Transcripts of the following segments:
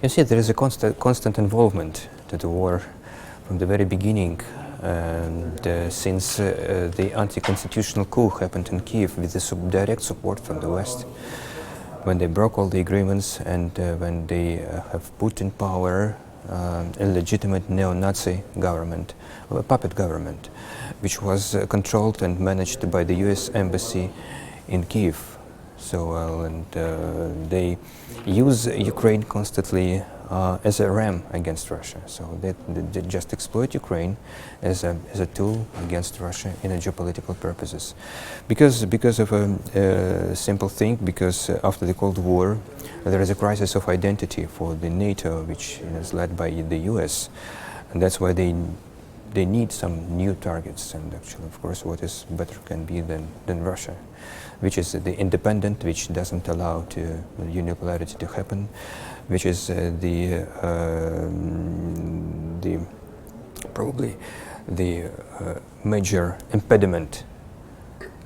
You see, there is a constant involvement to the war from the very beginning, and since the anti-constitutional coup happened in Kiev with the direct support from the West, when they broke all the agreements and when they have put in power a legitimate neo-Nazi government, a puppet government, which was controlled and managed by the US Embassy in Kiev. So, and they use Ukraine constantly as a ram against Russia. So they just exploit Ukraine as a tool against Russia in a geopolitical purposes. Because of a simple thing, because after the Cold War, there is a crisis of identity for the NATO, which is led by the US. And that's why they need some new targets. And actually, of course, what is better can be than Russia, which is the independent, which doesn't allow unipolarity to happen, which is probably the major impediment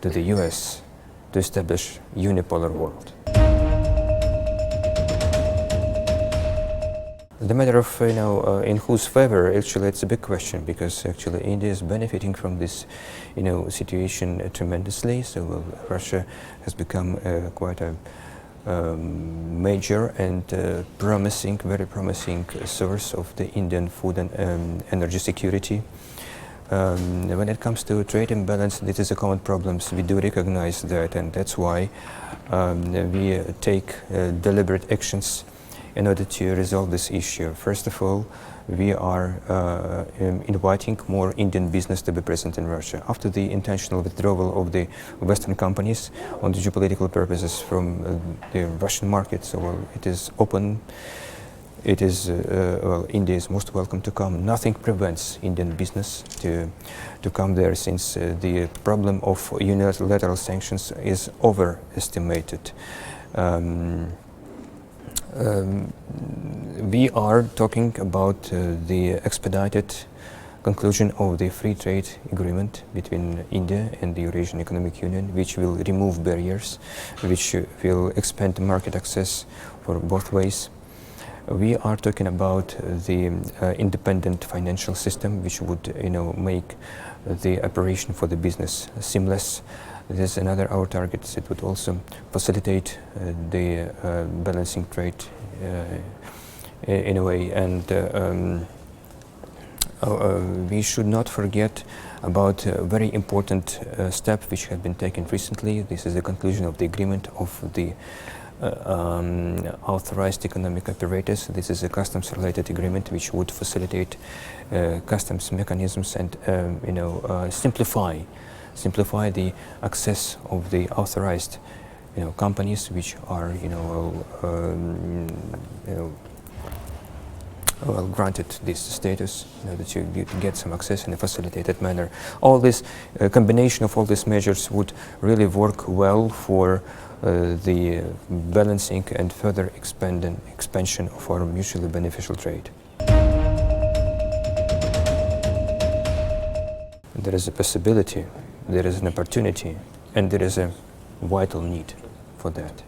to the US to establish unipolar world. The matter of in whose favor, actually, it's a big question, because actually India is benefiting from this situation tremendously. So Russia has become quite a major and very promising source of the Indian food and energy security. When it comes to trade imbalance, this is a common problem. We do recognize that, and that's why we take deliberate actions in order to resolve this issue. First of all, we are inviting more Indian business to be present in Russia. After the intentional withdrawal of the Western companies on the geopolitical purposes from the Russian market, so it is open. It is India is most welcome to come. Nothing prevents Indian business to come there, since the problem of unilateral sanctions is overestimated. We are talking about the expedited conclusion of the free trade agreement between India and the Eurasian Economic Union, which will remove barriers, which will expand market access for both ways. We are talking about the independent financial system, which would make the operation for the business seamless. This is another our target. It would also facilitate the balancing trade in a way, and we should not forget about a very important step which had been taken recently. This is the conclusion of the agreement of the authorized economic operators. This is a customs-related agreement which would facilitate customs mechanisms and simplify the access of the authorized companies which are granted this status in order to get some access in a facilitated manner. All this combination of all these measures would really work well for the balancing and further expansion of our mutually beneficial trade. There is a possibility, there is an opportunity, and there is a vital need for that.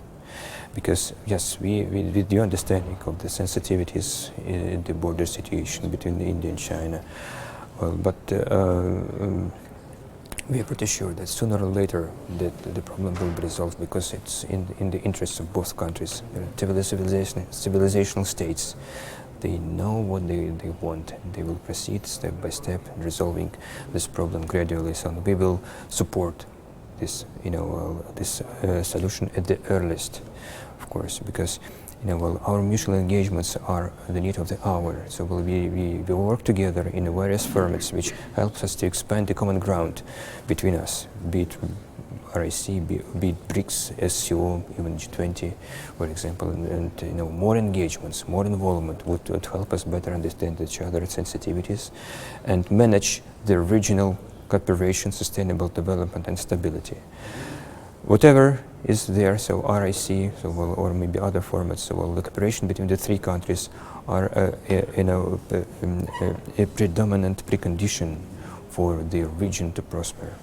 Because yes, with the understanding of the sensitivities in the border situation between India and China, but we are pretty sure that sooner or later the problem will be resolved, because it's in the interests of both countries. Civilizational states, they know what they want. They will proceed step by step in resolving this problem gradually. So we will support this, this solution at the earliest, of course, because our mutual engagements are the need of the hour. So we work together in various formats, which helps us to expand the common ground between us, be it RIC, be it BRICS, SCO, even G20, for example, and more engagements, more involvement would help us better understand each other's sensitivities and manage the regional cooperation, sustainable development, and stability. Whatever is there, so RIC, or maybe other formats, so the cooperation between the three countries are a predominant precondition for the region to prosper.